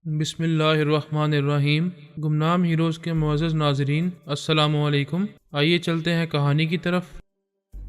بسم اللہ الرحمن الرحیم۔ گمنام ہیروز کے معزز ناظرین، السلام علیکم۔ آئیے چلتے ہیں کہانی کی طرف۔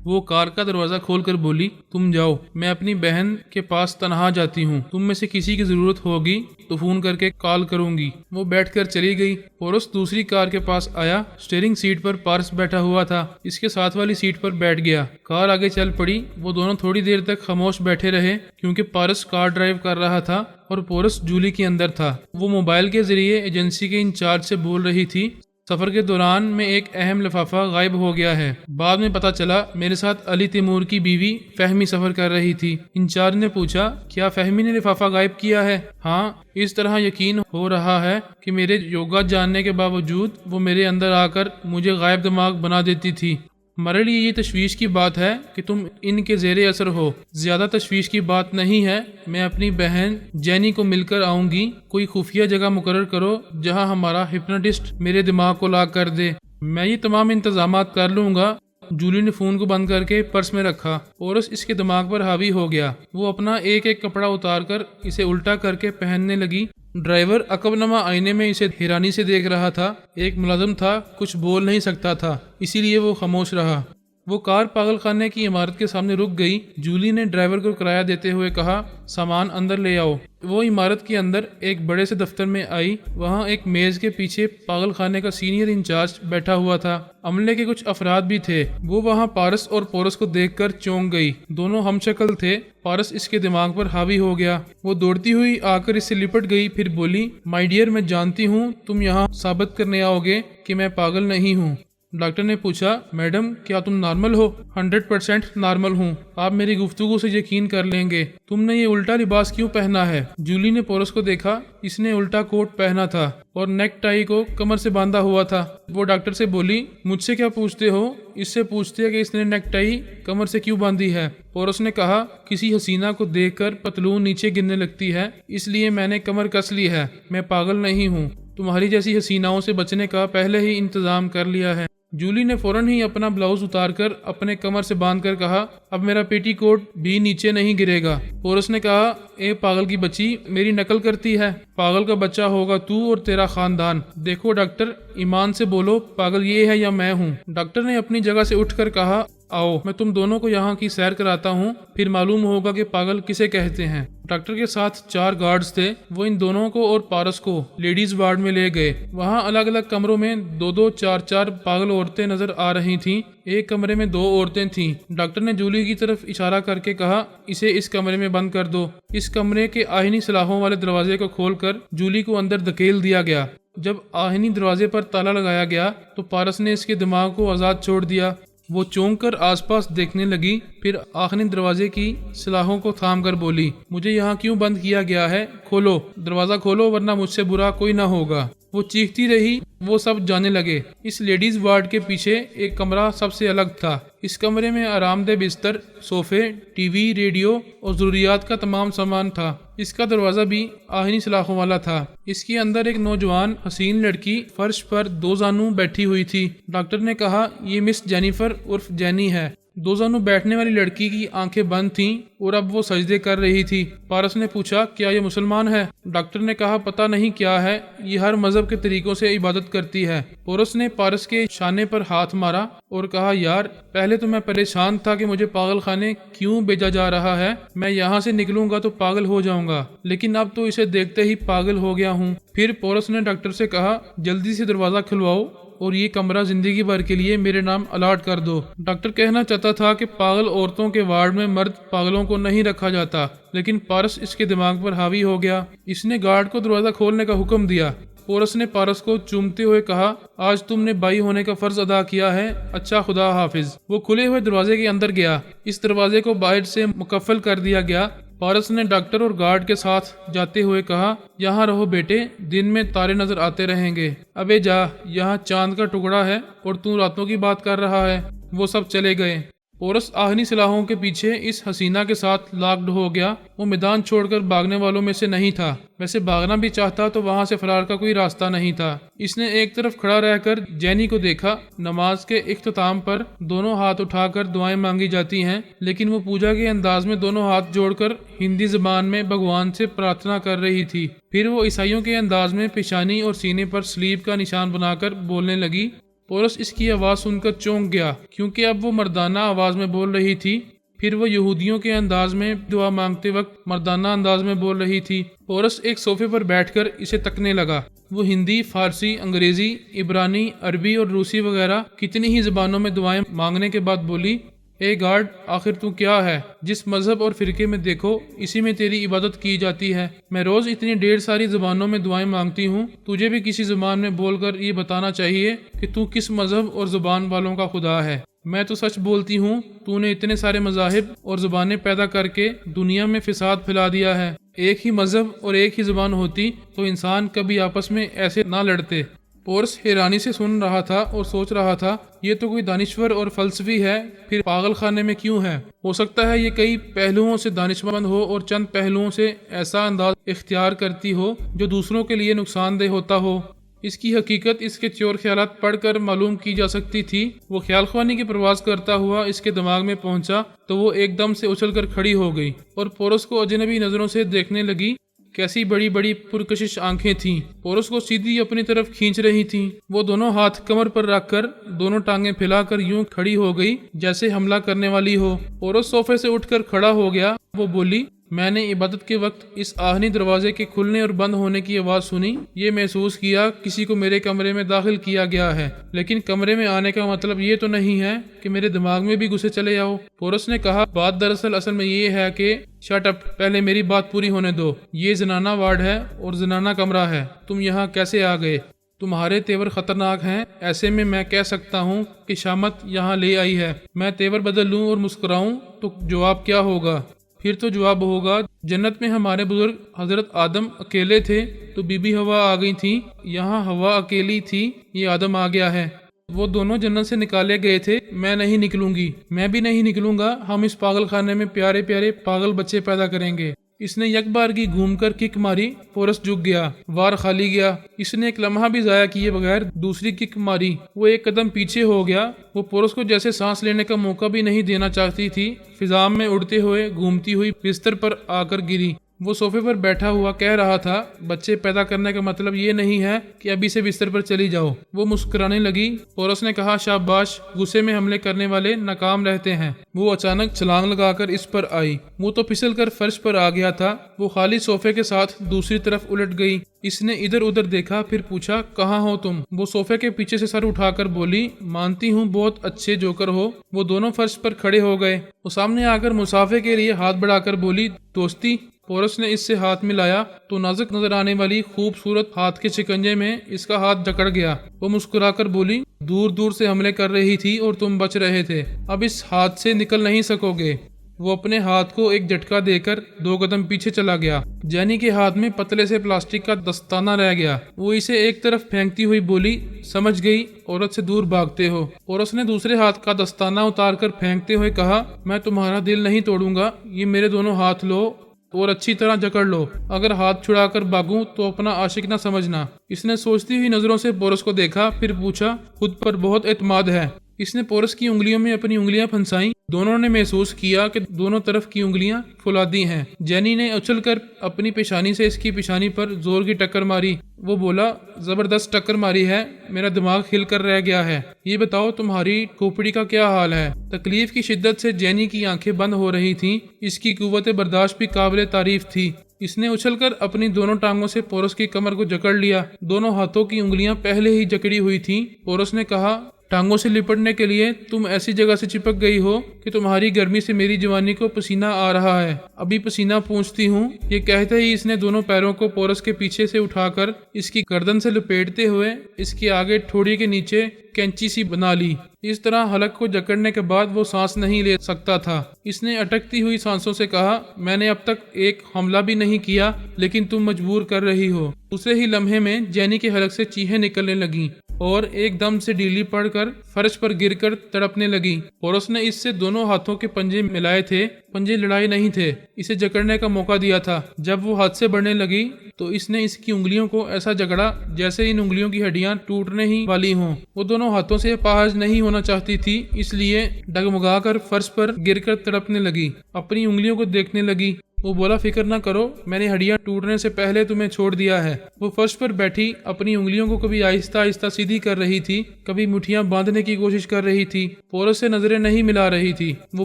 وہ کار کا دروازہ کھول کر بولی، تم جاؤ، میں اپنی بہن کے پاس تنہا جاتی ہوں، تم میں سے کسی کی ضرورت ہوگی تو فون کر کے کال کروں گی۔ وہ بیٹھ کر چلی گئی۔ پورس دوسری کار کے پاس آیا۔ اسٹیئرنگ سیٹ پر پارس بیٹھا ہوا تھا، اس کے ساتھ والی سیٹ پر بیٹھ گیا۔ کار آگے چل پڑی۔ وہ دونوں تھوڑی دیر تک خاموش بیٹھے رہے، کیونکہ پارس کار ڈرائیو کر رہا تھا اور پورس جولی کے اندر تھا۔ وہ موبائل کے ذریعے ایجنسی کے انچارج سے بول رہی تھی۔ سفر کے دوران میں ایک اہم لفافہ غائب ہو گیا ہے۔ بعد میں پتا چلا میرے ساتھ علی تیمور کی بیوی فہمی سفر کر رہی تھی۔ انچارج نے پوچھا، کیا فہمی نے لفافہ غائب کیا ہے؟ ہاں، اس طرح یقین ہو رہا ہے کہ میرے یوگا جاننے کے باوجود وہ میرے اندر آ کر مجھے غائب دماغ بنا دیتی تھی۔ ہمارے لیے یہ تشویش کی بات ہے کہ تم ان کے زیر اثر ہو۔ زیادہ تشویش کی بات نہیں ہے، میں اپنی بہن جینی کو مل کر آؤں گی۔ کوئی خفیہ جگہ مقرر کرو جہاں ہمارا ہپنوٹسٹ میرے دماغ کو لاک کر دے، میں یہ تمام انتظامات کر لوں گا۔ جولی نے فون کو بند کر کے پرس میں رکھا۔ پورس اس کے دماغ پر حاوی ہو گیا۔ وہ اپنا ایک ایک کپڑا اتار کر اسے الٹا کر کے پہننے لگی۔ ڈرائیور عقب نما آئینے میں اسے حیرانی سے دیکھ رہا تھا۔ ایک ملازم تھا، کچھ بول نہیں سکتا تھا، اسی لیے وہ خاموش رہا۔ وہ کار پاگل خانے کی عمارت کے سامنے رک گئی۔ جولی نے ڈرائیور کو کرایہ دیتے ہوئے کہا، سامان اندر لے آؤ۔ وہ عمارت کے اندر ایک بڑے سے دفتر میں آئی۔ وہاں ایک میز کے پیچھے پاگل خانے کا سینئر انچارج بیٹھا ہوا تھا۔ عملے کے کچھ افراد بھی تھے۔ وہ وہاں پارس اور پورس کو دیکھ کر چونک گئی۔ دونوں ہم شکل تھے۔ پارس اس کے دماغ پر حاوی ہو گیا۔ وہ دوڑتی ہوئی آ کر اس سے لپٹ گئی، پھر بولی، مائی ڈیئر، میں جانتی ہوں تم یہاں ثابت کرنے آؤ گے کہ میں پاگل نہیں ہوں۔ ڈاکٹر نے پوچھا، میڈم کیا تم نارمل ہو؟ 100% نارمل ہوں، آپ میری گفتگو سے یقین کر لیں گے۔ تم نے یہ الٹا لباس کیوں پہنا ہے؟ جولی نے پورس کو دیکھا۔ اس نے الٹا کوٹ پہنا تھا اور نیک ٹائی کو کمر سے باندھا ہوا تھا۔ وہ ڈاکٹر سے بولی، مجھ سے کیا پوچھتے ہو؟ اس سے پوچھتے کہ اس نے نیک ٹائی کمر سے کیوں باندھی ہے۔ پورس نے کہا، کسی حسینہ کو دیکھ کر پتلون نیچے گرنے لگتی ہے، اس لیے میں نے کمر کس لی ہے۔ میں پاگل نہیں ہوں، تمہاری جیسی حسیناؤں سے بچنے کا پہلے ہی انتظام کر لیا ہے۔ جولی نے فوراً ہی اپنا بلاؤز اتار کر اپنے کمر سے باندھ کر کہا، اب میرا پیٹی کوٹ بھی نیچے نہیں گرے گا۔ پورس نے کہا، اے پاگل کی بچی، میری نقل کرتی ہے؟ پاگل کا بچہ ہوگا تو اور تیرا خاندان۔ دیکھو ڈاکٹر، ایمان سے بولو، پاگل یہ ہے یا میں ہوں؟ ڈاکٹر نے اپنی جگہ سے اٹھ کر کہا، آؤ میں تم دونوں کو یہاں کی سیر کراتا ہوں، پھر معلوم ہوگا کہ پاگل کسے کہتے ہیں۔ ڈاکٹر کے ساتھ 4 گارڈز تھے۔ وہ ان دونوں کو اور پارس کو لیڈیز وارڈ میں لے گئے۔ وہاں الگ الگ کمروں میں 2 4 پاگل عورتیں نظر آ رہی تھیں۔ ایک کمرے میں 2 عورتیں تھیں۔ ڈاکٹر نے جولی کی طرف اشارہ کر کے کہا، اسے اس کمرے میں بند کر دو۔ اس کمرے کے آہنی سلاخوں والے دروازے کو کھول کر جولی کو اندر دھکیل دیا گیا۔ جب آہنی دروازے پر تالا لگایا گیا تو پارس نے اس کے دماغ کو آزاد چھوڑ دیا۔ وہ چونک کر آس پاس دیکھنے لگی، پھر آخری دروازے کی سلاخوں کو تھام کر بولی، مجھے یہاں کیوں بند کیا گیا ہے؟ کھولو، دروازہ کھولو، ورنہ مجھ سے برا کوئی نہ ہوگا۔ وہ چیختی رہی۔ وہ سب جانے لگے۔ اس لیڈیز وارڈ کے پیچھے ایک کمرہ سب سے الگ تھا۔ اس کمرے میں آرام دہ بستر، صوفے، ٹی وی، ریڈیو اور ضروریات کا تمام سامان تھا۔ اس کا دروازہ بھی آہنی سلاخوں والا تھا۔ اس کے اندر ایک نوجوان حسین لڑکی فرش پر 2 زانو بیٹھی ہوئی تھی۔ ڈاکٹر نے کہا، یہ مس جینیفر عرف جینی ہے۔ 2 زانو بیٹھنے والی لڑکی کی آنکھیں بند تھیں اور اب وہ سجدے کر رہی تھی۔ پارس نے پوچھا، کیا یہ مسلمان ہے؟ ڈاکٹر نے کہا، پتہ نہیں کیا ہے، یہ ہر مذہب کے طریقوں سے عبادت کرتی ہے۔ پورس نے پارس کے شانے پر ہاتھ مارا اور کہا، یار، پہلے تو میں پریشان تھا کہ مجھے پاگل خانے کیوں بھیجا جا رہا ہے۔ میں یہاں سے نکلوں گا تو پاگل ہو جاؤں گا، لیکن اب تو اسے دیکھتے ہی پاگل ہو گیا ہوں۔ پھر پورس نے ڈاکٹر سے کہا، جلدی سے دروازہ کھلواؤ اور یہ کمرہ زندگی بھر کے لیے میرے نام الاٹ کر دو۔ ڈاکٹر کہنا چاہتا تھا کہ پاگل عورتوں کے وارڈ میں مرد پاگلوں کو نہیں رکھا جاتا، لیکن پارس اس کے دماغ پر حاوی ہو گیا۔ اس نے گارڈ کو دروازہ کھولنے کا حکم دیا۔ پورس نے پارس کو چومتے ہوئے کہا، آج تم نے بھائی ہونے کا فرض ادا کیا ہے، اچھا خدا حافظ۔ وہ کھلے ہوئے دروازے کے اندر گیا۔ اس دروازے کو باہر سے مقفل کر دیا گیا۔ پارس نے ڈاکٹر اور گارڈ کے ساتھ جاتے ہوئے کہا، یہاں رہو بیٹے، دن میں تارے نظر آتے رہیں گے۔ ابے جا، یہاں چاند کا ٹکڑا ہے اور تو راتوں کی بات کر رہا ہے۔ وہ سب چلے گئے۔ پورس آہنی سلاحوں کے پیچھے اس حسینہ کے ساتھ لاکڈ ہو گیا۔ وہ میدان چھوڑ کر بھاگنے والوں میں سے نہیں تھا، ویسے بھاگنا بھی چاہتا تو وہاں سے فرار کا کوئی راستہ نہیں تھا۔ اس نے ایک طرف کھڑا رہ کر جینی کو دیکھا۔ نماز کے اختتام پر دونوں ہاتھ اٹھا کر دعائیں مانگی جاتی ہیں، لیکن وہ پوجا کے انداز میں دونوں ہاتھ جوڑ کر ہندی زبان میں بھگوان سے پرارتھنا کر رہی تھی۔ پھر وہ عیسائیوں کے انداز میں پیشانی اور سینے پر سلیب کا نشان بنا کر بولنے لگی۔ پورس اس کی آواز سن کر چونک گیا، کیونکہ اب وہ مردانہ آواز میں بول رہی تھی۔ پھر وہ یہودیوں کے انداز میں دعا مانگتے وقت مردانہ انداز میں بول رہی تھی۔ پورس ایک صوفے پر بیٹھ کر اسے تکنے لگا۔ وہ ہندی، فارسی، انگریزی، عبرانی، عربی اور روسی وغیرہ کتنی ہی زبانوں میں دعائیں مانگنے کے بعد بولی، اے گارڈ، آخر تو کیا ہے؟ جس مذہب اور فرقے میں دیکھو اسی میں تیری عبادت کی جاتی ہے۔ میں روز اتنی ڈھیر ساری زبانوں میں دعائیں مانگتی ہوں، تجھے بھی کسی زبان میں بول کر یہ بتانا چاہیے کہ تو کس مذہب اور زبان والوں کا خدا ہے۔ میں تو سچ بولتی ہوں، تو نے اتنے سارے مذاہب اور زبانیں پیدا کر کے دنیا میں فساد پھیلا دیا ہے۔ ایک ہی مذہب اور ایک ہی زبان ہوتی تو انسان کبھی آپس میں ایسے نہ لڑتے۔ پورس حیرانی سے سن رہا تھا اور سوچ رہا تھا، یہ تو کوئی دانشور اور فلسفی ہے، پھر پاگل خانے میں کیوں ہے؟ ہو سکتا ہے یہ کئی پہلوؤں سے دانشمند ہو اور چند پہلوؤں سے ایسا انداز اختیار کرتی ہو جو دوسروں کے لیے نقصان دہ ہوتا ہو۔ اس کی حقیقت اس کے چور خیالات پڑھ کر معلوم کی جا سکتی تھی۔ وہ خیال خوانی کی پرواز کرتا ہوا اس کے دماغ میں پہنچا تو وہ ایک دم سے اچھل کر کھڑی ہو گئی اور پورس کو اجنبی نظروں سے دیکھنے لگی۔ کیسی بڑی بڑی پرکشش آنکھیں تھیں، پورس کو سیدھی اپنی طرف کھینچ رہی تھیں۔ وہ دونوں ہاتھ کمر پر رکھ کر دونوں ٹانگیں پھیلا کر یوں کھڑی ہو گئی جیسے حملہ کرنے والی ہو۔ پورس صوفے سے اٹھ کر کھڑا ہو گیا۔ وہ بولی، میں نے عبادت کے وقت اس آہنی دروازے کے کھلنے اور بند ہونے کی آواز سنی۔ یہ محسوس کیا کسی کو میرے کمرے میں داخل کیا گیا ہے، لیکن کمرے میں آنے کا مطلب یہ تو نہیں ہے کہ میرے دماغ میں بھی گھسے چلے جاؤ۔ پورس نے کہا، بات دراصل اصل میں یہ ہے کہ شٹ اپ، پہلے میری بات پوری ہونے دو۔ یہ زنانہ وارڈ ہے اور زنانہ کمرہ ہے، تم یہاں کیسے آ گئے؟ تمہارے تیور خطرناک ہیں، ایسے میں کہہ سکتا ہوں کہ شامت یہاں لے آئی ہے۔ میں تیور بدل لوں اور مسکراؤں تو جواب کیا ہوگا؟ پھر تو جواب ہوگا، جنت میں ہمارے بزرگ حضرت آدم اکیلے تھے تو بی بی ہوا آ گئی تھی، یہاں ہوا اکیلی تھی، یہ آدم آ گیا ہے۔ وہ دونوں جنت سے نکالے گئے تھے، میں نہیں نکلوں گی، میں بھی نہیں نکلوں گا۔ ہم اس پاگل خانے میں پیارے پیارے پاگل بچے پیدا کریں گے۔ اس نے یک بار کی گھوم کر کک ماری، پورس جھک گیا، وار خالی گیا۔ اس نے ایک لمحہ بھی ضائع کیے بغیر دوسری کک ماری، وہ ایک قدم پیچھے ہو گیا۔ وہ پورس کو جیسے سانس لینے کا موقع بھی نہیں دینا چاہتی تھی۔ فضا میں اڑتے ہوئے گھومتی ہوئی بستر پر آ کر گری۔ وہ صوفے پر بیٹھا ہوا کہہ رہا تھا، بچے پیدا کرنے کا مطلب یہ نہیں ہے کہ ابھی سے بستر پر چلی جاؤ۔ وہ مسکرانے لگی۔ پورس نے کہا، شاباش، غصے میں حملے کرنے والے ناکام رہتے ہیں۔ وہ اچانک چھلانگ لگا کر اس پر آئی۔ وہ تو پھسل کر فرش پر آ گیا تھا۔ وہ خالی صوفے کے ساتھ دوسری طرف الٹ گئی۔ اس نے ادھر ادھر دیکھا، پھر پوچھا، کہاں ہو تم؟ وہ صوفے کے پیچھے سے سر اٹھا کر بولی، مانتی ہوں بہت اچھے جوکر ہو۔ وہ دونوں فرش پر کھڑے ہو گئے۔ وہ سامنے آ کر مسافے کے لیے ہاتھ بڑھا کر بولی، دوستی۔ پورس نے اس سے ہاتھ ملایا تو نازک نظر آنے والی خوبصورت ہاتھ کے شکنجے میں اس کا ہاتھ جکڑ گیا۔ وہ مسکرا کر بولی، دور دور سے حملے کر رہی تھی اور تم بچ رہے تھے، اب اس ہاتھ سے نکل نہیں سکو گے۔ وہ اپنے ہاتھ کو ایک جھٹکا دے کر 2 قدم پیچھے چلا گیا۔ جینی کے ہاتھ میں پتلے سے پلاسٹک کا دستانہ رہ گیا۔ وہ اسے ایک طرف پھینکتی ہوئی بولی، سمجھ گئی، عورت سے دور بھاگتے ہو۔ اور اس نے دوسرے ہاتھ کا دستانہ اتار کر پھینکتے ہوئے کہا، میں تمہارا دل نہیں توڑوں گا، یہ میرے دونوں ہاتھ لو اور اچھی طرح جکڑ لو۔ اگر ہاتھ چھڑا کر بھاگوں تو اپنا عاشق نہ سمجھنا۔ اس نے سوچتی ہوئی نظروں سے پورس کو دیکھا، پھر پوچھا، خود پر بہت اعتماد ہے؟ اس نے پورس کی انگلیوں میں اپنی انگلیاں پھنسائیں۔ دونوں نے محسوس کیا کہ دونوں طرف کی انگلیاں فولادی ہیں۔ جینی نے اچھل کر اپنی پیشانی سے اس کی پیشانی پر زور کی ٹکر ماری۔ وہ بولا، زبردست ٹکر ماری ہے، میرا دماغ ہل کر رہ گیا ہے۔ یہ بتاؤ تمہاری کھوپڑی کا کیا حال ہے؟ تکلیف کی شدت سے جینی کی آنکھیں بند ہو رہی تھیں۔ اس کی قوت برداشت بھی قابل تعریف تھی۔ اس نے اچھل کر اپنی دونوں ٹانگوں سے پورس کی کمر کو جکڑ لیا۔ دونوں ہاتھوں کی انگلیاں پہلے ہی جکڑی ہوئی تھیں۔ پورس نے کہا، ٹانگوں سے لپٹنے کے لیے تم ایسی جگہ سے چپک گئی ہو کہ تمہاری گرمی سے میری جوانی کو پسینہ آ رہا ہے، ابھی پسینہ پونچھتی ہوں۔ یہ کہتے ہی اس نے دونوں پیروں کو پورس کے پیچھے سے اٹھا کر اس کی گردن سے لپیٹتے ہوئے اس کے آگے ٹھوڑی کے نیچے کینچی سی بنا لی۔ اس طرح حلق کو جکڑنے کے بعد وہ سانس نہیں لے سکتا تھا۔ اس نے اٹکتی ہوئی سانسوں سے کہا، میں نے اب تک ایک حملہ بھی نہیں کیا، لیکن تم مجبور کر رہی ہو۔ دوسرے ہی لمحے میں جینی کے حلق سے چیخیں نکلنے لگیں۔ اور ایک دم سے ڈیلی پڑ کر فرش پر گر کر تڑپنے لگی۔ پورس نے اس سے دونوں ہاتھوں کے پنجے ملائے تھے، پنجے لڑائی نہیں تھے، اسے جکڑنے کا موقع دیا تھا۔ جب وہ ہاتھ سے بڑھنے لگی تو اس نے اس کی انگلیوں کو ایسا جکڑا جیسے ان انگلیوں کی ہڈیاں ٹوٹنے ہی والی ہوں۔ وہ دونوں ہاتھوں سے اپاہج نہیں ہونا چاہتی تھی، اس لیے ڈگمگا کر فرش پر گر کر تڑپنے لگی، اپنی انگلیوں کو دیکھنے لگی۔ وہ بولا، فکر نہ کرو، میں نے ہڈیاں ٹوٹنے سے پہلے تمہیں چھوڑ دیا ہے۔ وہ فرش پر بیٹھی اپنی انگلیوں کو کبھی آہستہ آہستہ سیدھی کر رہی تھی، کبھی مٹھیاں باندھنے کی کوشش کر رہی تھی۔ پورس سے نظریں نہیں ملا رہی تھی۔ وہ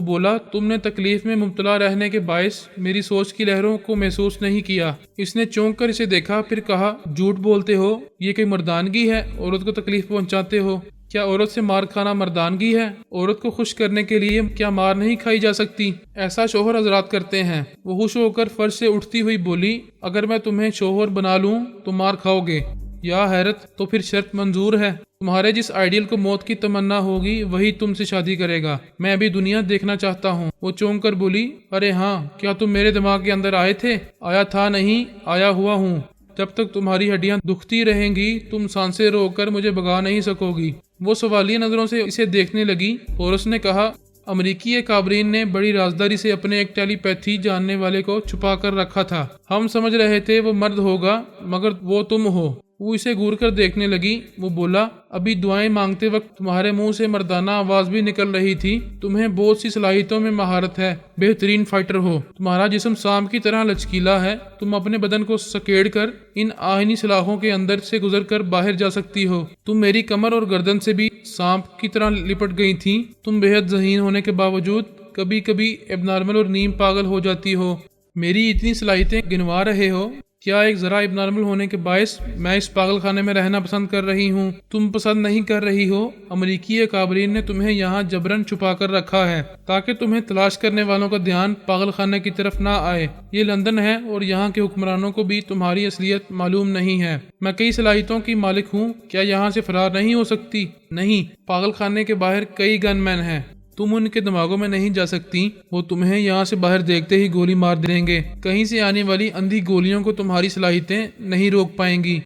بولا، تم نے تکلیف میں مبتلا رہنے کے باعث میری سوچ کی لہروں کو محسوس نہیں کیا۔ اس نے چونک کر اسے دیکھا، پھر کہا، جھوٹ بولتے ہو، یہ کوئی مردانگی ہے؟ عورت کو تکلیف پہنچاتے ہو؟ کیا عورت سے مار کھانا مردانگی ہے؟ عورت کو خوش کرنے کے لیے کیا مار نہیں کھائی جا سکتی؟ ایسا شوہر حضرات کرتے ہیں۔ وہ خوش ہو کر فرش سے اٹھتی ہوئی بولی، اگر میں تمہیں شوہر بنا لوں تو مار کھاؤ گے؟ یا حیرت، تو پھر شرط منظور ہے۔ تمہارے جس آئیڈیل کو موت کی تمنا ہوگی وہی تم سے شادی کرے گا۔ میں ابھی دنیا دیکھنا چاہتا ہوں۔ وہ چونک کر بولی، ارے ہاں، کیا تم میرے دماغ کے اندر آئے تھے؟ آیا تھا نہیں، آیا ہوا ہوں۔ جب تک تمہاری ہڈیاں دکھتی رہیں گی تم سانسیں روک کر مجھے بھگا نہیں سکو گی۔ وہ سوالیہ نظروں سے اسے دیکھنے لگی۔ پورس نے کہا، امریکی کابرین نے بڑی رازداری سے اپنے ایک ٹیلی پیتھی جاننے والے کو چھپا کر رکھا تھا۔ ہم سمجھ رہے تھے وہ مرد ہوگا مگر وہ تم ہو۔ وہ اسے گور کر دیکھنے لگی۔ وہ بولا، ابھی دعائیں مانگتے وقت تمہارے منہ سے مردانہ آواز بھی نکل رہی تھی۔ تمہیں بہت سی صلاحیتوں میں مہارت ہے، بہترین فائٹر ہو، تمہارا جسم سانپ کی طرح لچکیلا ہے، تم اپنے بدن کو سکیڑ کر ان آہنی سلاخوں کے اندر سے گزر کر باہر جا سکتی ہو۔ تم میری کمر اور گردن سے بھی سانپ کی طرح لپٹ گئی تھی۔ تم بے حد ذہین ہونے کے باوجود کبھی کبھی اب نارمل اور نیم پاگل ہو جاتی ہو۔ میری اتنی صلاحیتیں گنوا رہے ہو، کیا ایک ذرا اب نارمل ہونے کے باعث میں اس پاگل خانے میں رہنا پسند کر رہی ہوں؟ تم پسند نہیں کر رہی ہو۔ امریکی کابرین نے تمہیں یہاں جبرن چھپا کر رکھا ہے تاکہ تمہیں تلاش کرنے والوں کا دھیان پاگل خانے کی طرف نہ آئے۔ یہ لندن ہے اور یہاں کے حکمرانوں کو بھی تمہاری اصلیت معلوم نہیں ہے۔ میں کئی صلاحیتوں کی مالک ہوں، کیا یہاں سے فرار نہیں ہو سکتی؟ نہیں، پاگل خانے کے باہر کئی گن مین ہیں، تم ان کے دماغوں میں نہیں جا سکتی۔ وہ تمہیں یہاں سے باہر دیکھتے ہی گولی مار دیں گے۔ کہیں سے آنے والی اندھی گولیوں کو تمہاری صلاحیتیں نہیں روک پائیں گی۔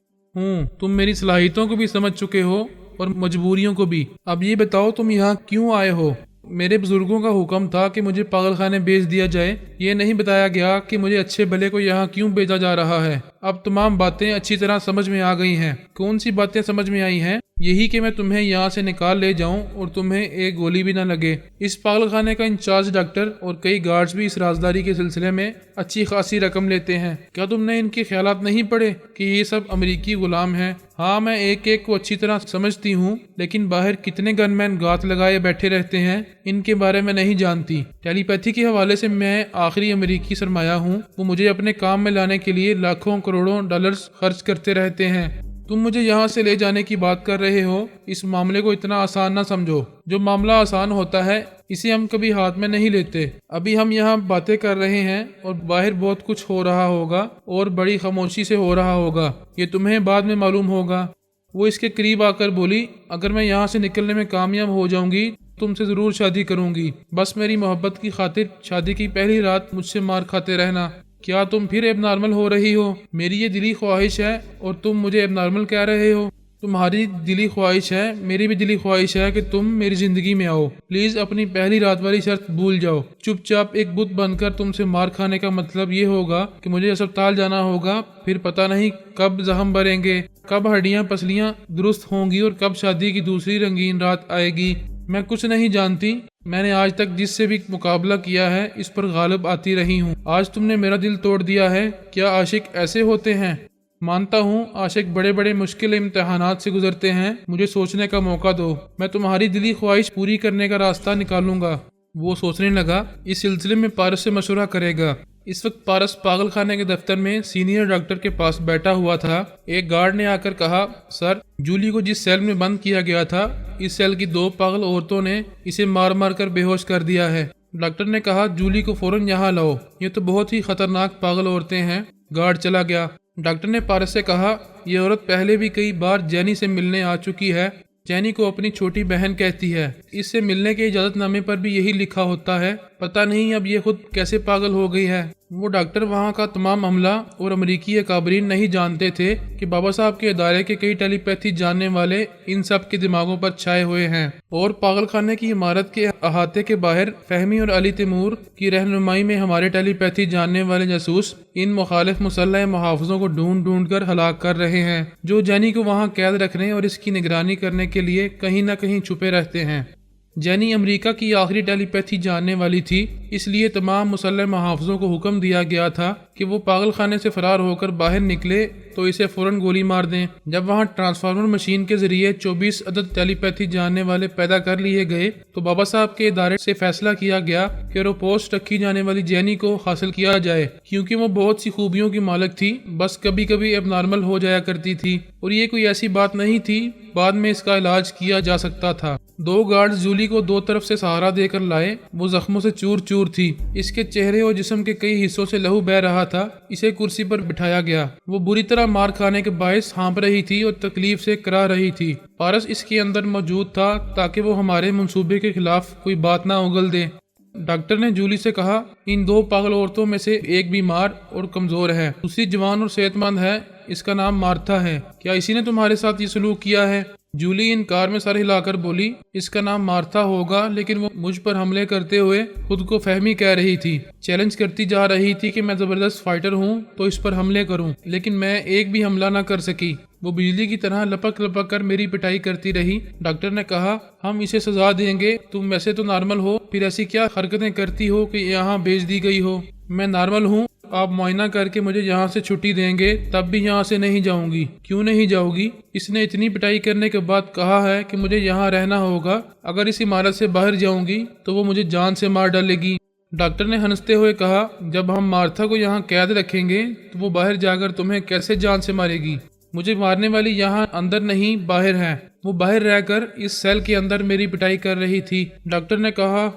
تم میری صلاحیتوں کو بھی سمجھ چکے ہو اور مجبوریوں کو بھی۔ اب یہ بتاؤ تم یہاں کیوں آئے ہو؟ میرے بزرگوں کا حکم تھا کہ مجھے پاگل خانے بھیج دیا جائے، یہ نہیں بتایا گیا کہ مجھے اچھے بھلے کو یہاں کیوں بھیجا جا رہا ہے۔ اب تمام باتیں اچھی طرح سمجھ میں آ گئی ہیں۔ کون سی باتیں سمجھ میں آئی ہیں؟ یہی کہ میں تمہیں یہاں سے نکال لے جاؤں اور تمہیں ایک گولی بھی نہ لگے۔ اس پاگل خانے کا انچارج ڈاکٹر اور کئی گارڈز بھی اس رازداری کے سلسلے میں اچھی خاصی رقم لیتے ہیں۔ کیا تم نے ان کے خیالات نہیں پڑھے کہ یہ سب امریکی غلام ہیں؟ ہاں، میں ایک ایک کو اچھی طرح سمجھتی ہوں، لیکن باہر کتنے گن مین گات لگائے بیٹھے رہتے ہیں ان کے بارے میں نہیں جانتی۔ ٹیلی پیتھی کے حوالے سے میں آخری امریکی سرمایہ ہوں۔ وہ مجھے اپنے کام میں لانے کے لیے لاکھوں کروڑوں ڈالرز خرچ کرتے رہتے ہیں۔ تم مجھے یہاں سے لے جانے کی بات کر رہے ہو، اس معاملے کو اتنا آسان نہ سمجھو۔ جو معاملہ آسان ہوتا ہے اسے ہم کبھی ہاتھ میں نہیں لیتے۔ ابھی ہم یہاں باتیں کر رہے ہیں اور باہر بہت کچھ ہو رہا ہوگا اور بڑی خاموشی سے ہو رہا ہوگا، یہ تمہیں بعد میں معلوم ہوگا۔ وہ اس کے قریب آ کر بولی، اگر میں یہاں سے نکلنے میں کامیاب ہو جاؤں گی تم سے ضرور شادی کروں گی، بس میری محبت کی خاطر شادی کی پہلی رات مجھ سے مار کھاتے رہنا۔ کیا تم پھر اب نارمل ہو رہی ہو؟ میری یہ دلی خواہش ہے اور تم مجھے اب نارمل کہہ رہے ہو؟ تمہاری دلی خواہش ہے، میری بھی دلی خواہش ہے کہ تم میری زندگی میں آؤ۔ پلیز اپنی پہلی رات والی شرط بھول جاؤ۔ چپ چاپ ایک بت بن کر تم سے مار کھانے کا مطلب یہ ہوگا کہ مجھے اسپتال جانا ہوگا، پھر پتہ نہیں کب زخم بھریں گے، کب ہڈیاں پسلیاں درست ہوں گی اور کب شادی کی دوسری رنگین رات آئے گی۔ میں کچھ نہیں جانتی، میں نے آج تک جس سے بھی مقابلہ کیا ہے اس پر غالب آتی رہی ہوں۔ آج تم نے میرا دل توڑ دیا ہے۔ کیا عاشق ایسے ہوتے ہیں؟ مانتا ہوں عاشق بڑے بڑے مشکل امتحانات سے گزرتے ہیں۔ مجھے سوچنے کا موقع دو، میں تمہاری دلی خواہش پوری کرنے کا راستہ نکالوں گا۔ وہ سوچنے لگا، اس سلسلے میں پارس سے مشورہ کرے گا۔ اس وقت پارس پاگل خانے کے دفتر میں سینئر ڈاکٹر کے پاس بیٹھا ہوا تھا۔ ایک گارڈ نے آ کر کہا، سر، جولی کو جس سیل میں بند کیا گیا تھا اس سیل کی 2 پاگل عورتوں نے اسے مار مار کر بے ہوش کر دیا ہے۔ ڈاکٹر نے کہا، جولی کو فوراً یہاں لاؤ، یہ تو بہت ہی خطرناک پاگل عورتیں ہیں۔ گارڈ چلا گیا۔ ڈاکٹر نے پارس سے کہا، یہ عورت پہلے بھی کئی بار جینی سے ملنے آ چکی ہے۔ جینی کو اپنی چھوٹی بہن کہتی ہے۔ اس سے ملنے کے اجازت نامے پر بھی یہی لکھا ہوتا ہے۔ پتہ نہیں اب یہ خود کیسے پاگل ہو گئی ہے۔ وہ ڈاکٹر وہاں کا تمام عملہ اور امریکی اکابرین نہیں جانتے تھے کہ بابا صاحب کے ادارے کے کئی ٹیلی پیتھی جاننے والے ان سب کے دماغوں پر چھائے ہوئے ہیں، اور پاگل خانے کی عمارت کے احاطے کے باہر فہمی اور علی تیمور کی رہنمائی میں ہمارے ٹیلی پیتھی جاننے والے جاسوس ان مخالف مسلح محافظوں کو ڈھونڈ ڈھونڈ کر ہلاک کر رہے ہیں، جو جینی کو وہاں قید رکھنے اور اس کی نگرانی کرنے کے لیے کہیں نہ کہیں چھپے رہتے ہیں۔ جینی امریکہ کی آخری ٹیلی پیتھی جاننے والی تھی، اس لیے تمام مسلح محافظوں کو حکم دیا گیا تھا کہ وہ پاگل خانے سے فرار ہو کر باہر نکلے تو اسے فوراً گولی مار دیں۔ جب وہاں ٹرانسفارمر مشین کے ذریعے 24 عدد ٹیلی پیتھی جاننے والے پیدا کر لیے گئے تو بابا صاحب کے ادارے سے فیصلہ کیا گیا کہ روپوسٹ رکھی جانے والی جینی کو حاصل کیا جائے، کیونکہ وہ بہت سی خوبیوں کی مالک تھی، بس کبھی کبھی اب نارمل ہو جایا کرتی تھی، اور یہ کوئی ایسی بات نہیں تھی، بعد میں اس کا علاج کیا جا سکتا تھا۔ 2 گارڈز جولی کو 2 طرف سے سہارا دے کر لائے، وہ زخموں سے چور چور تھی، اس کے چہرے اور جسم کے کئی حصوں سے لہو بہہ رہا تھا۔ اسے کرسی پر بٹھایا گیا، وہ بری طرح مار کھانے کے باعث ہانپ رہی تھی اور تکلیف سے کرا رہی تھی۔ پارس اس کے اندر موجود تھا تاکہ وہ ہمارے منصوبے کے خلاف کوئی بات نہ اگل دے۔ ڈاکٹر نے جولی سے کہا، ان 2 پاگل عورتوں میں سے ایک بیمار اور کمزور ہے، دوسری جوان اور صحت مند ہے، اس کا نام مارتھا ہے، کیا اسی نے تمہارے ساتھ یہ سلوک کیا ہے؟ جولی انکار میں سر ہلا کر بولی، اس کا نام مارتھا ہوگا، لیکن وہ مجھ پر حملے کرتے ہوئے خود کو فہمی کہہ رہی تھی، چیلنج کرتی جا رہی تھی کہ میں زبردست فائٹر ہوں تو اس پر حملے کروں، لیکن میں ایک بھی حملہ نہ کر سکی، وہ بجلی کی طرح لپک لپک کر میری پٹائی کرتی رہی۔ ڈاکٹر نے کہا، ہم اسے سزا دیں گے، تم ویسے تو نارمل ہو، پھر ایسی کیا حرکتیں کرتی ہو کہ یہاں بھیج دی گئی ہو؟ میں نارمل ہوں، آپ معائنہ کر کے مجھے یہاں سے چھٹی دیں گے، تب بھی یہاں سے نہیں جاؤں گی۔ کیوں نہیں جاؤ گی؟ اس نے اتنی پٹائی کرنے کے بعد کہا ہے کہ مجھے یہاں رہنا ہوگا، اگر اس عمارت سے باہر جاؤں گی تو وہ مجھے جان سے مار ڈالے گی۔ ڈاکٹر نے ہنستے ہوئے کہا، جب ہم مارتھا کو یہاں قید رکھیں گے تو وہ باہر جا کر تمہیں کیسے جان سے مارے گی؟ مجھے مارنے والی یہاں اندر نہیں باہر ہے، وہ باہر رہ کر اس سیل کے اندر میری پٹائی کر رہی تھی۔ ڈاکٹر نے کہا،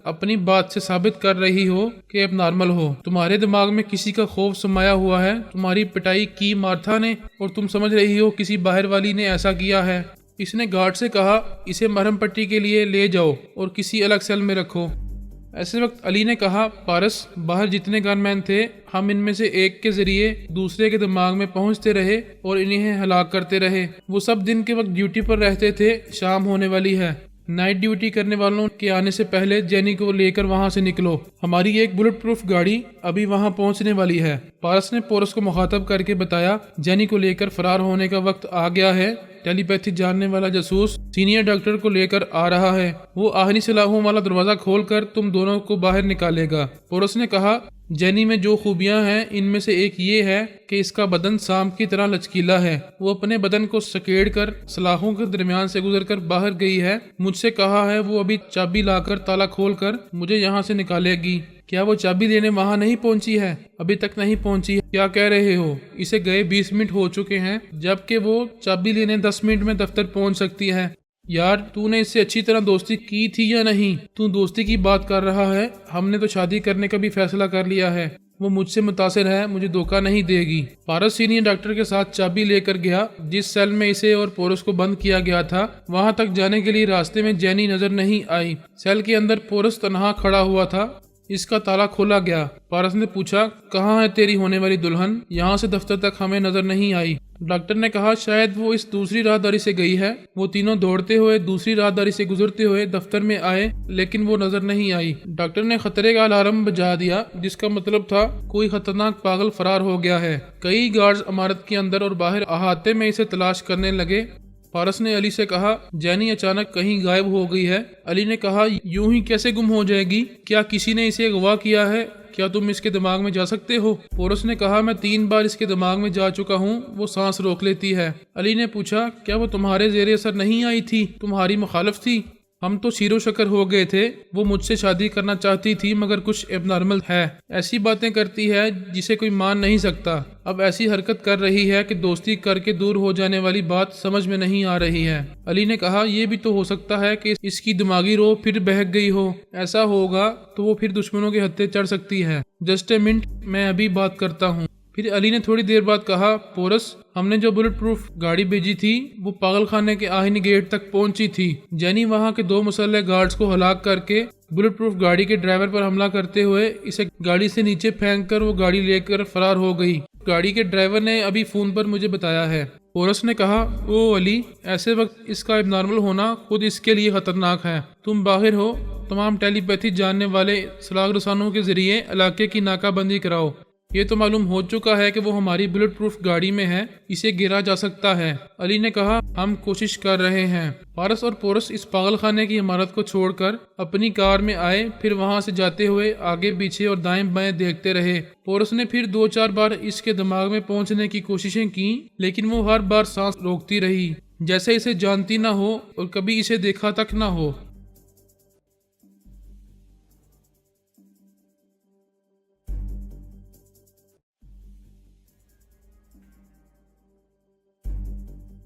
اپنی بات سے ثابت کر رہی ہو کہ اب نارمل ہو، تمہارے دماغ میں کسی کا خوف سمایا ہوا ہے، تمہاری پٹائی کی مارتھا نے اور تم سمجھ رہی ہو کسی باہر والی نے ایسا کیا ہے۔ اس نے گارڈ سے کہا، اسے مرہم پٹی کے لیے لے جاؤ اور کسی الگ سیل میں رکھو۔ ایسے وقت علی نے کہا، پارس، باہر جتنے گن مین تھے ہم ان میں سے ایک کے ذریعے دوسرے کے دماغ میں پہنچتے رہے اور انہیں ہلاک کرتے رہے، وہ سب دن کے وقت ڈیوٹی پر رہتے تھے، شام ہونے والی ہے، نائٹ ڈیوٹی کرنے والوں کے آنے سے پہلے جینی کو لے کر وہاں سے نکلو، ہماری ایک بلٹ پروف گاڑی ابھی وہاں پہنچنے والی ہے۔ پارس نے پورس کو مخاطب کر کے بتایا، جینی کو لے کر فرار ہونے کا وقت آ گیا ہے، ٹیلی پیتھی جاننے والا جاسوس سینئر ڈاکٹر کو لے کر آ رہا ہے، وہ آہنی سلاحوں والا دروازہ کھول کر تم دونوں کو باہر نکالے گا۔ پورس نے کہا، جینی میں جو خوبیاں ہیں ان میں سے ایک یہ ہے کہ اس کا بدن سانپ کی طرح لچکیلا ہے، وہ اپنے بدن کو سکیڑ کر سلاخوں کے درمیان سے گزر کر باہر گئی ہے، مجھ سے کہا ہے وہ ابھی چابی لا کر تالا کھول کر مجھے یہاں سے نکالے گی۔ کیا وہ چابی لینے وہاں نہیں پہنچی ہے؟ ابھی تک نہیں پہنچی ہے، کیا کہہ رہے ہو؟ اسے گئے 20 منٹ ہو چکے ہیں، جبکہ وہ چابی لینے 10 منٹ میں دفتر پہنچ سکتی ہے۔ یار، تو نے اس سے اچھی طرح دوستی کی تھی یا نہیں؟ تو دوستی کی بات کر رہا ہے، ہم نے تو شادی کرنے کا بھی فیصلہ کر لیا ہے، وہ مجھ سے متاثر ہے، مجھے دھوکہ نہیں دے گی۔ پارس سینئر ڈاکٹر کے ساتھ چابی لے کر گیا، جس سیل میں اسے اور پورس کو بند کیا گیا تھا، وہاں تک جانے کے لیے راستے میں جینی نظر نہیں آئی۔ سیل کے اندر پورس تنہا کھڑا ہوا تھا، اس کا تالا کھولا گیا۔ پارس نے پوچھا، کہاں ہے تیری ہونے والی دلہن؟ یہاں سے دفتر تک ہمیں نظر نہیں آئی۔ ڈاکٹر نے کہا، شاید وہ اس دوسری راہداری سے گئی ہے۔ وہ تینوں دوڑتے ہوئے دوسری راہداری سے گزرتے ہوئے دفتر میں آئے، لیکن وہ نظر نہیں آئی۔ ڈاکٹر نے خطرے کا الارم بجا دیا، جس کا مطلب تھا کوئی خطرناک پاگل فرار ہو گیا ہے۔ کئی گارڈز عمارت کے اندر اور باہر احاطے میں اسے تلاش کرنے لگے۔ پارس نے علی سے کہا، جینی اچانک کہیں غائب ہو گئی ہے۔ علی نے کہا، یوں ہی کیسے گم ہو جائے گی؟ کیا کسی نے اسے اغوا کیا ہے؟ کیا تم اس کے دماغ میں جا سکتے ہو؟ پورس نے کہا، میں 3 بار اس کے دماغ میں جا چکا ہوں، وہ سانس روک لیتی ہے۔ علی نے پوچھا، کیا وہ تمہارے زیر اثر نہیں آئی تھی؟ تمہاری مخالف تھی؟ ہم تو شیر و شکر ہو گئے تھے، وہ مجھ سے شادی کرنا چاہتی تھی، مگر کچھ اب نارمل ہے، ایسی باتیں کرتی ہے جسے کوئی مان نہیں سکتا، اب ایسی حرکت کر رہی ہے کہ دوستی کر کے دور ہو جانے والی بات سمجھ میں نہیں آ رہی ہے۔ علی نے کہا، یہ بھی تو ہو سکتا ہے کہ اس کی دماغی رو پھر بہک گئی ہو، ایسا ہوگا تو وہ پھر دشمنوں کے ہتھے چڑھ سکتی ہے۔ جسٹ اے منٹ، میں ابھی بات کرتا ہوں۔ پھر علی نے تھوڑی دیر بعد کہا، پورس، ہم نے جو بلٹ پروف گاڑی بھیجی تھی وہ پاگل خانے کے آہنی گیٹ تک پہنچی تھی۔ جینی وہاں کے 2 مسلح گارڈز کو ہلاک کر کے بلٹ پروف گاڑی کے ڈرائیور پر حملہ کرتے ہوئے اسے گاڑی سے نیچے پھینک کر وہ گاڑی لے کر فرار ہو گئی۔ گاڑی کے ڈرائیور نے ابھی فون پر مجھے بتایا ہے۔ پورس نے کہا، او علی، ایسے وقت اس کا اب نارمل ہونا خود اس کے لیے خطرناک ہے۔ تم باہر ہو، تمام ٹیلی پیتھی جاننے والے سراغ رسانوں کے ذریعے علاقے کی ناکہ بندی کراؤ۔ یہ تو معلوم ہو چکا ہے کہ وہ ہماری بلٹ پروف گاڑی میں ہے، اسے گرا جا سکتا ہے۔ علی نے کہا، ہم کوشش کر رہے ہیں۔ فارس اور پورس اس پاگل خانے کی عمارت کو چھوڑ کر اپنی کار میں آئے، پھر وہاں سے جاتے ہوئے آگے پیچھے اور دائیں بائیں دیکھتے رہے۔ پورس نے پھر 2-4 بار اس کے دماغ میں پہنچنے کی کوششیں کی، لیکن وہ ہر بار سانس روکتی رہی، جیسے اسے جانتی نہ ہو اور کبھی اسے دیکھا تک نہ ہو۔